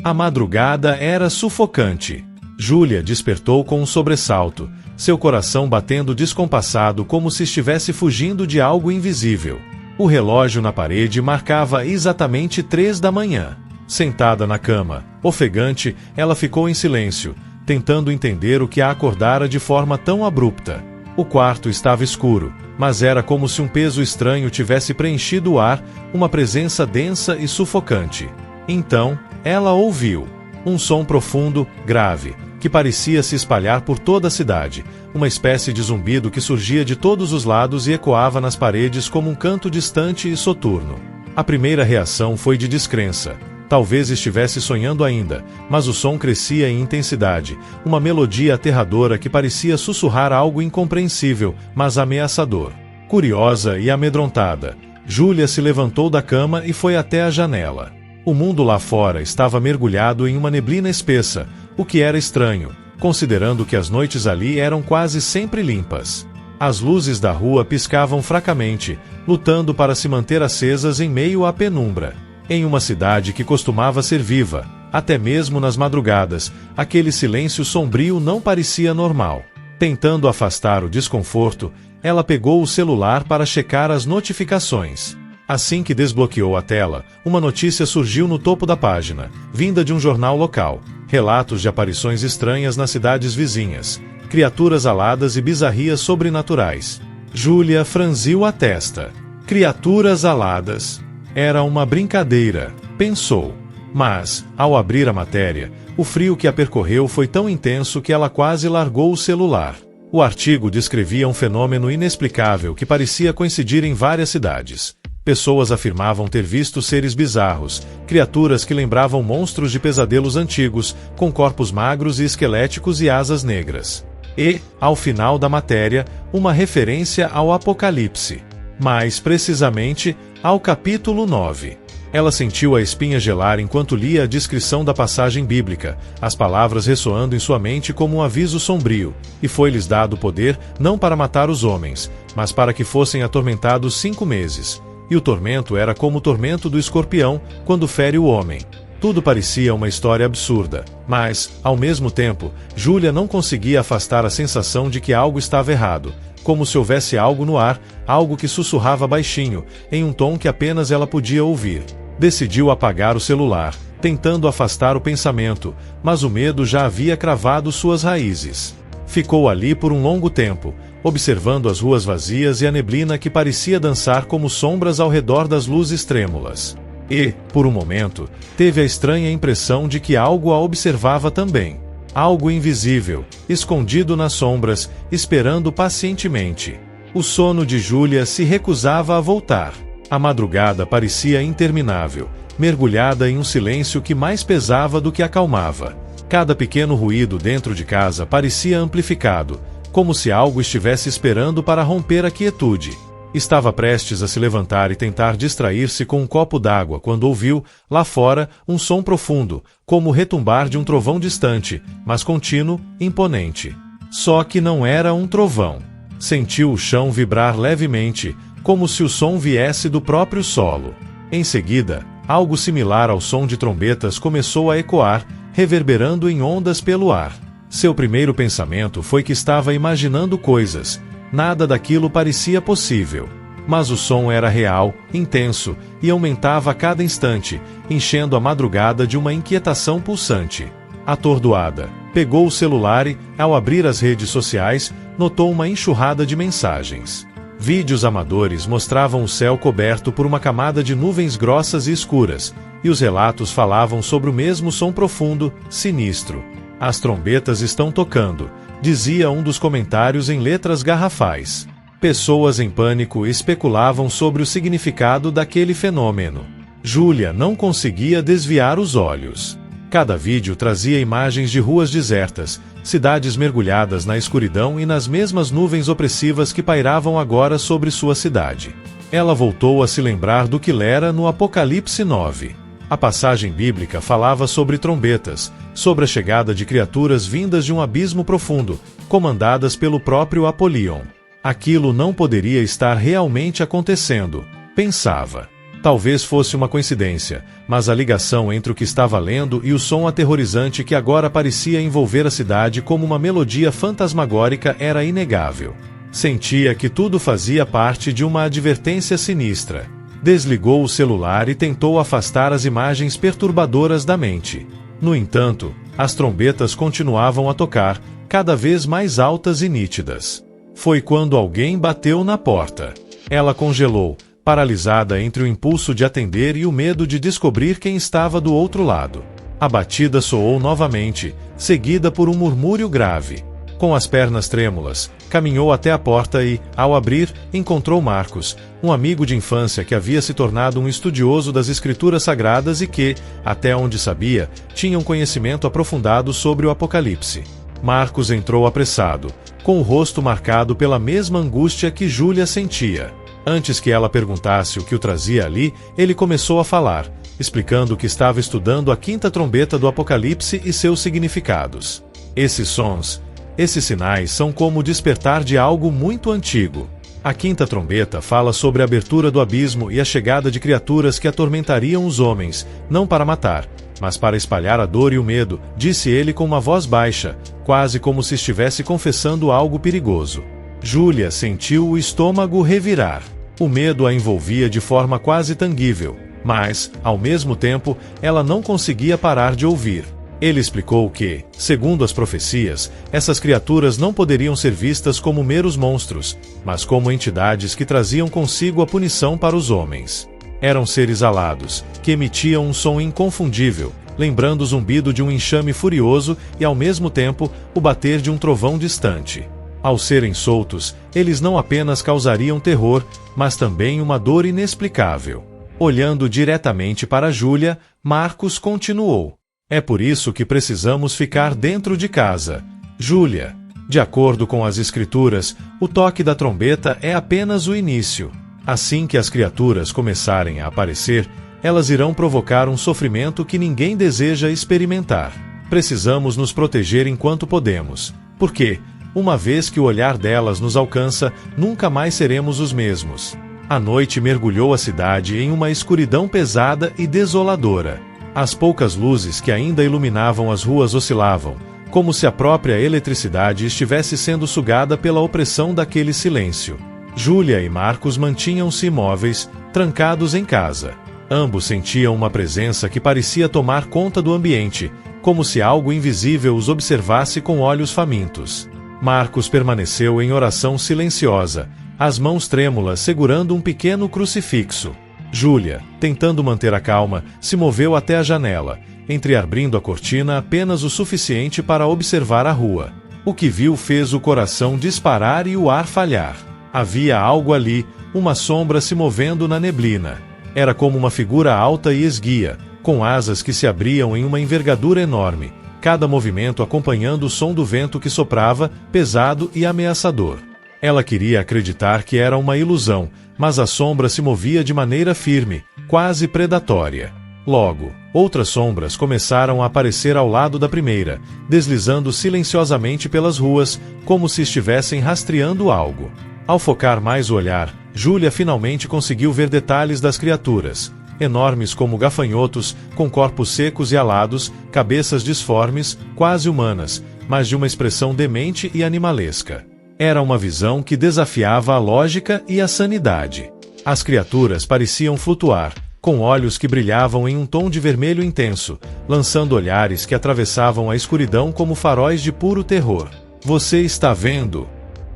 A madrugada era sufocante. Júlia despertou com um sobressalto, seu coração batendo descompassado como se estivesse fugindo de algo invisível. O relógio na parede marcava exatamente 3 da manhã. Sentada na cama, ofegante, ela ficou em silêncio, tentando entender o que a acordara de forma tão abrupta. O quarto estava escuro, mas era como se um peso estranho tivesse preenchido o ar, uma presença densa e sufocante. Então, ela ouviu um som profundo, grave, que parecia se espalhar por toda a cidade, uma espécie de zumbido que surgia de todos os lados e ecoava nas paredes como um canto distante e soturno. A primeira reação foi de descrença. Talvez estivesse sonhando ainda, mas o som crescia em intensidade, uma melodia aterradora que parecia sussurrar algo incompreensível, mas ameaçador. Curiosa e amedrontada, Júlia se levantou da cama e foi até a janela. O mundo lá fora estava mergulhado em uma neblina espessa, o que era estranho, considerando que as noites ali eram quase sempre limpas. As luzes da rua piscavam fracamente, lutando para se manter acesas em meio à penumbra. Em uma cidade que costumava ser viva, até mesmo nas madrugadas, aquele silêncio sombrio não parecia normal. Tentando afastar o desconforto, ela pegou o celular para checar as notificações. Assim que desbloqueou a tela, uma notícia surgiu no topo da página, vinda de um jornal local. Relatos de aparições estranhas nas cidades vizinhas, criaturas aladas e bizarrias sobrenaturais. Júlia franziu a testa. Criaturas aladas. Era uma brincadeira, pensou. Mas, ao abrir a matéria, o frio que a percorreu foi tão intenso que ela quase largou o celular. O artigo descrevia um fenômeno inexplicável que parecia coincidir em várias cidades. Pessoas afirmavam ter visto seres bizarros, criaturas que lembravam monstros de pesadelos antigos, com corpos magros e esqueléticos e asas negras. E, ao final da matéria, uma referência ao Apocalipse. Mais precisamente, ao capítulo 9. Ela sentiu a espinha gelar enquanto lia a descrição da passagem bíblica, as palavras ressoando em sua mente como um aviso sombrio, e foi-lhes dado poder não para matar os homens, mas para que fossem atormentados 5 meses. E o tormento era como o tormento do escorpião quando fere o homem. Tudo parecia uma história absurda, mas, ao mesmo tempo, Júlia não conseguia afastar a sensação de que algo estava errado, como se houvesse algo no ar, algo que sussurrava baixinho, em um tom que apenas ela podia ouvir. Decidiu apagar o celular, tentando afastar o pensamento, mas o medo já havia cravado suas raízes. Ficou ali por um longo tempo, observando as ruas vazias e a neblina que parecia dançar como sombras ao redor das luzes trêmulas. E, por um momento, teve a estranha impressão de que algo a observava também. Algo invisível, escondido nas sombras, esperando pacientemente. O sono de Júlia se recusava a voltar. A madrugada parecia interminável, mergulhada em um silêncio que mais pesava do que acalmava. Cada pequeno ruído dentro de casa parecia amplificado, como se algo estivesse esperando para romper a quietude. Estava prestes a se levantar e tentar distrair-se com um copo d'água quando ouviu, lá fora, um som profundo, como o retumbar de um trovão distante, mas contínuo, imponente. Só que não era um trovão. Sentiu o chão vibrar levemente, como se o som viesse do próprio solo. Em seguida, algo similar ao som de trombetas começou a ecoar, reverberando em ondas pelo ar. Seu primeiro pensamento foi que estava imaginando coisas. Nada daquilo parecia possível. Mas o som era real, intenso, e aumentava a cada instante, enchendo a madrugada de uma inquietação pulsante. Atordoada, pegou o celular e, ao abrir as redes sociais, notou uma enxurrada de mensagens. Vídeos amadores mostravam o céu coberto por uma camada de nuvens grossas e escuras, e os relatos falavam sobre o mesmo som profundo, sinistro. As trombetas estão tocando, dizia um dos comentários em letras garrafais. Pessoas em pânico especulavam sobre o significado daquele fenômeno. Júlia não conseguia desviar os olhos. Cada vídeo trazia imagens de ruas desertas, cidades mergulhadas na escuridão e nas mesmas nuvens opressivas que pairavam agora sobre sua cidade. Ela voltou a se lembrar do que lera no Apocalipse 9. A passagem bíblica falava sobre trombetas, sobre a chegada de criaturas vindas de um abismo profundo, comandadas pelo próprio Apolion. Aquilo não poderia estar realmente acontecendo, pensava. Talvez fosse uma coincidência, mas a ligação entre o que estava lendo e o som aterrorizante que agora parecia envolver a cidade como uma melodia fantasmagórica era inegável. Sentia que tudo fazia parte de uma advertência sinistra. Desligou o celular e tentou afastar as imagens perturbadoras da mente. No entanto, as trombetas continuavam a tocar, cada vez mais altas e nítidas. Foi quando alguém bateu na porta. Ela congelou, paralisada entre o impulso de atender e o medo de descobrir quem estava do outro lado. A batida soou novamente, seguida por um murmúrio grave. Com as pernas trêmulas, caminhou até a porta e, ao abrir, encontrou Marcos, um amigo de infância que havia se tornado um estudioso das escrituras sagradas e que, até onde sabia, tinha um conhecimento aprofundado sobre o Apocalipse. Marcos entrou apressado, com o rosto marcado pela mesma angústia que Júlia sentia. Antes que ela perguntasse o que o trazia ali, ele começou a falar, explicando que estava estudando a quinta trombeta do Apocalipse e seus significados. Esses sons, esses sinais são como o despertar de algo muito antigo. A quinta trombeta fala sobre a abertura do abismo e a chegada de criaturas que atormentariam os homens, não para matar, mas para espalhar a dor e o medo, disse ele com uma voz baixa, quase como se estivesse confessando algo perigoso. Júlia sentiu o estômago revirar. O medo a envolvia de forma quase tangível, mas, ao mesmo tempo, ela não conseguia parar de ouvir. Ele explicou que, segundo as profecias, essas criaturas não poderiam ser vistas como meros monstros, mas como entidades que traziam consigo a punição para os homens. Eram seres alados, que emitiam um som inconfundível, lembrando o zumbido de um enxame furioso e, ao mesmo tempo, o bater de um trovão distante. Ao serem soltos, eles não apenas causariam terror, mas também uma dor inexplicável. Olhando diretamente para Júlia, Marcos continuou. É por isso que precisamos ficar dentro de casa. Júlia, de acordo com as escrituras, o toque da trombeta é apenas o início. Assim que as criaturas começarem a aparecer, elas irão provocar um sofrimento que ninguém deseja experimentar. Precisamos nos proteger enquanto podemos, porque, uma vez que o olhar delas nos alcança, nunca mais seremos os mesmos. A noite mergulhou a cidade em uma escuridão pesada e desoladora. As poucas luzes que ainda iluminavam as ruas oscilavam, como se a própria eletricidade estivesse sendo sugada pela opressão daquele silêncio. Júlia e Marcos mantinham-se imóveis, trancados em casa. Ambos sentiam uma presença que parecia tomar conta do ambiente, como se algo invisível os observasse com olhos famintos. Marcos permaneceu em oração silenciosa, as mãos trêmulas segurando um pequeno crucifixo. Júlia, tentando manter a calma, se moveu até a janela, entreabrindo a cortina apenas o suficiente para observar a rua. O que viu fez o coração disparar e o ar falhar. Havia algo ali, uma sombra se movendo na neblina. Era como uma figura alta e esguia, com asas que se abriam em uma envergadura enorme, cada movimento acompanhando o som do vento que soprava, pesado e ameaçador. Ela queria acreditar que era uma ilusão, mas a sombra se movia de maneira firme, quase predatória. Logo, outras sombras começaram a aparecer ao lado da primeira, deslizando silenciosamente pelas ruas, como se estivessem rastreando algo. Ao focar mais o olhar, Júlia finalmente conseguiu ver detalhes das criaturas, enormes como gafanhotos, com corpos secos e alados, cabeças disformes, quase humanas, mas de uma expressão demente e animalesca. Era uma visão que desafiava a lógica e a sanidade. As criaturas pareciam flutuar, com olhos que brilhavam em um tom de vermelho intenso, lançando olhares que atravessavam a escuridão como faróis de puro terror. "Você está vendo?"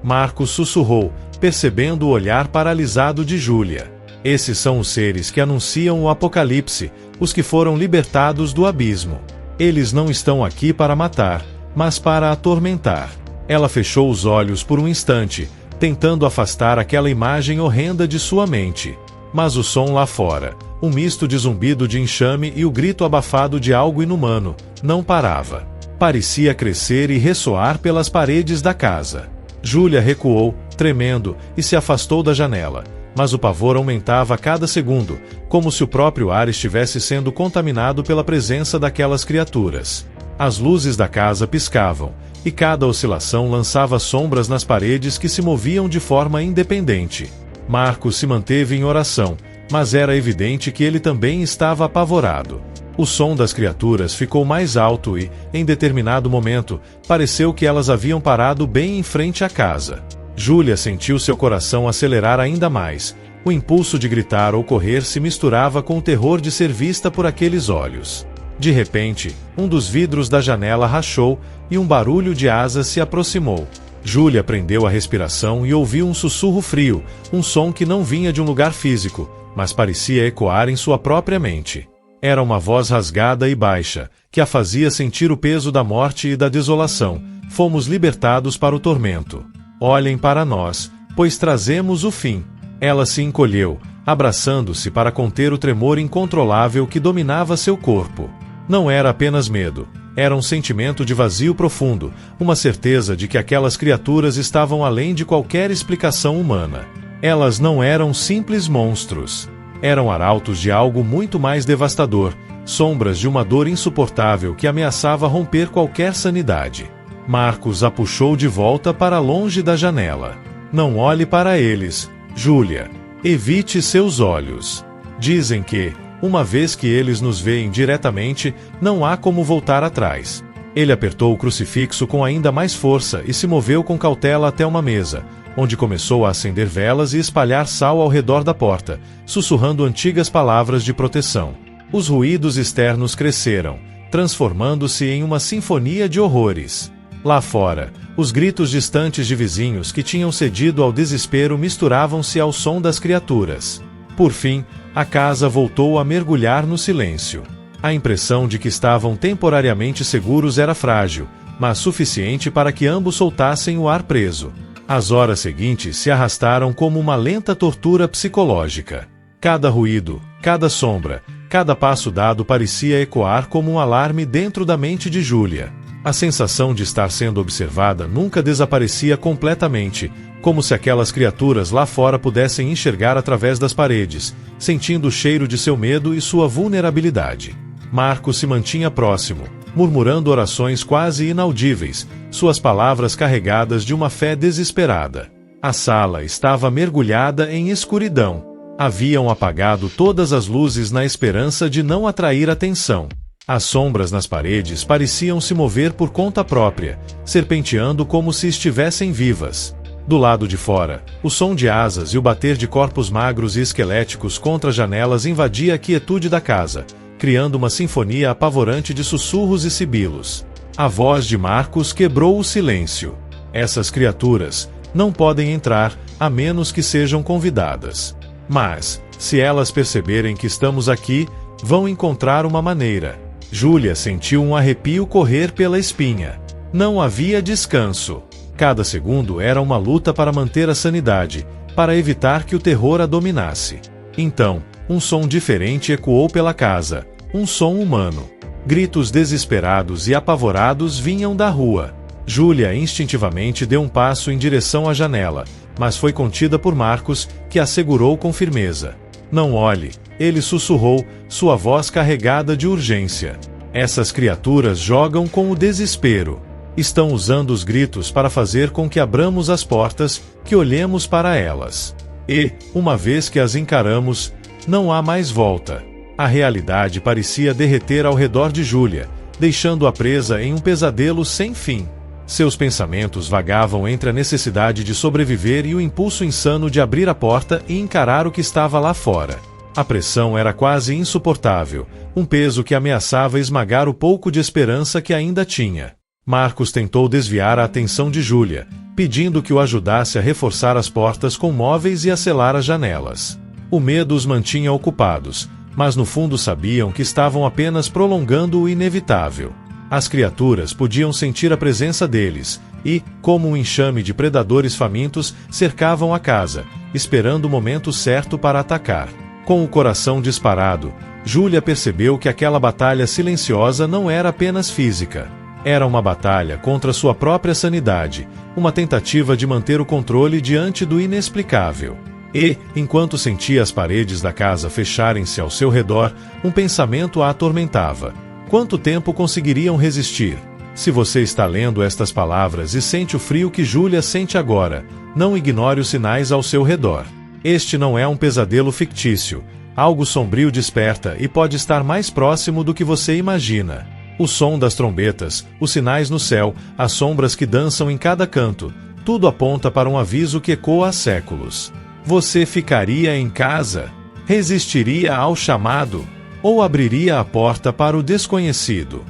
Marcos sussurrou, percebendo o olhar paralisado de Júlia. Esses são os seres que anunciam o Apocalipse, os que foram libertados do abismo. Eles não estão aqui para matar, mas para atormentar. Ela fechou os olhos por um instante, tentando afastar aquela imagem horrenda de sua mente. Mas o som lá fora, um misto de zumbido de enxame e o grito abafado de algo inumano, não parava. Parecia crescer e ressoar pelas paredes da casa. Júlia recuou, tremendo, e se afastou da janela, mas o pavor aumentava a cada segundo, como se o próprio ar estivesse sendo contaminado pela presença daquelas criaturas. As luzes da casa piscavam, e cada oscilação lançava sombras nas paredes que se moviam de forma independente. Marcos se manteve em oração, mas era evidente que ele também estava apavorado. O som das criaturas ficou mais alto e, em determinado momento, pareceu que elas haviam parado bem em frente à casa. Júlia sentiu seu coração acelerar ainda mais. O impulso de gritar ou correr se misturava com o terror de ser vista por aqueles olhos. De repente, um dos vidros da janela rachou e um barulho de asas se aproximou. Júlia prendeu a respiração e ouviu um sussurro frio, um som que não vinha de um lugar físico, mas parecia ecoar em sua própria mente. Era uma voz rasgada e baixa, que a fazia sentir o peso da morte e da desolação. Fomos libertados para o tormento. Olhem para nós, pois trazemos o fim. Ela se encolheu, abraçando-se para conter o tremor incontrolável que dominava seu corpo. Não era apenas medo. Era um sentimento de vazio profundo, uma certeza de que aquelas criaturas estavam além de qualquer explicação humana. Elas não eram simples monstros. Eram arautos de algo muito mais devastador, sombras de uma dor insuportável que ameaçava romper qualquer sanidade. Marcos a puxou de volta para longe da janela. Não olhe para eles, Júlia. Evite seus olhos. Dizem que, uma vez que eles nos veem diretamente, não há como voltar atrás. Ele apertou o crucifixo com ainda mais força e se moveu com cautela até uma mesa, onde começou a acender velas e espalhar sal ao redor da porta, sussurrando antigas palavras de proteção. Os ruídos externos cresceram, transformando-se em uma sinfonia de horrores. Lá fora, os gritos distantes de vizinhos que tinham cedido ao desespero misturavam-se ao som das criaturas. Por fim, a casa voltou a mergulhar no silêncio. A impressão de que estavam temporariamente seguros era frágil, mas suficiente para que ambos soltassem o ar preso. As horas seguintes se arrastaram como uma lenta tortura psicológica. Cada ruído, cada sombra, cada passo dado parecia ecoar como um alarme dentro da mente de Júlia. A sensação de estar sendo observada nunca desaparecia completamente, como se aquelas criaturas lá fora pudessem enxergar através das paredes, sentindo o cheiro de seu medo e sua vulnerabilidade. Marcos se mantinha próximo, murmurando orações quase inaudíveis, suas palavras carregadas de uma fé desesperada. A sala estava mergulhada em escuridão. Haviam apagado todas as luzes na esperança de não atrair atenção. As sombras nas paredes pareciam se mover por conta própria, serpenteando como se estivessem vivas. Do lado de fora, o som de asas e o bater de corpos magros e esqueléticos contra janelas invadia a quietude da casa, criando uma sinfonia apavorante de sussurros e sibilos. A voz de Marcos quebrou o silêncio. Essas criaturas não podem entrar, a menos que sejam convidadas. Mas, se elas perceberem que estamos aqui, vão encontrar uma maneira. Júlia sentiu um arrepio correr pela espinha. Não havia descanso. Cada segundo era uma luta para manter a sanidade, para evitar que o terror a dominasse. Então, um som diferente ecoou pela casa, um som humano. Gritos desesperados e apavorados vinham da rua. Júlia instintivamente deu um passo em direção à janela, mas foi contida por Marcos, que a segurou com firmeza. Não olhe, ele sussurrou, sua voz carregada de urgência. Essas criaturas jogam com o desespero. Estão usando os gritos para fazer com que abramos as portas, que olhemos para elas. E, uma vez que as encaramos, não há mais volta. A realidade parecia derreter ao redor de Júlia, deixando-a presa em um pesadelo sem fim. Seus pensamentos vagavam entre a necessidade de sobreviver e o impulso insano de abrir a porta e encarar o que estava lá fora. A pressão era quase insuportável, um peso que ameaçava esmagar o pouco de esperança que ainda tinha. Marcos tentou desviar a atenção de Júlia, pedindo que o ajudasse a reforçar as portas com móveis e a selar as janelas. O medo os mantinha ocupados, mas no fundo sabiam que estavam apenas prolongando o inevitável. As criaturas podiam sentir a presença deles, e, como um enxame de predadores famintos, cercavam a casa, esperando o momento certo para atacar. Com o coração disparado, Júlia percebeu que aquela batalha silenciosa não era apenas física. Era uma batalha contra sua própria sanidade, uma tentativa de manter o controle diante do inexplicável. E, enquanto sentia as paredes da casa fecharem-se ao seu redor, um pensamento a atormentava. Quanto tempo conseguiriam resistir? Se você está lendo estas palavras e sente o frio que Júlia sente agora, não ignore os sinais ao seu redor. Este não é um pesadelo fictício. Algo sombrio desperta e pode estar mais próximo do que você imagina. O som das trombetas, os sinais no céu, as sombras que dançam em cada canto, tudo aponta para um aviso que ecoa há séculos. Você ficaria em casa? Resistiria ao chamado? Ou abriria a porta para o desconhecido?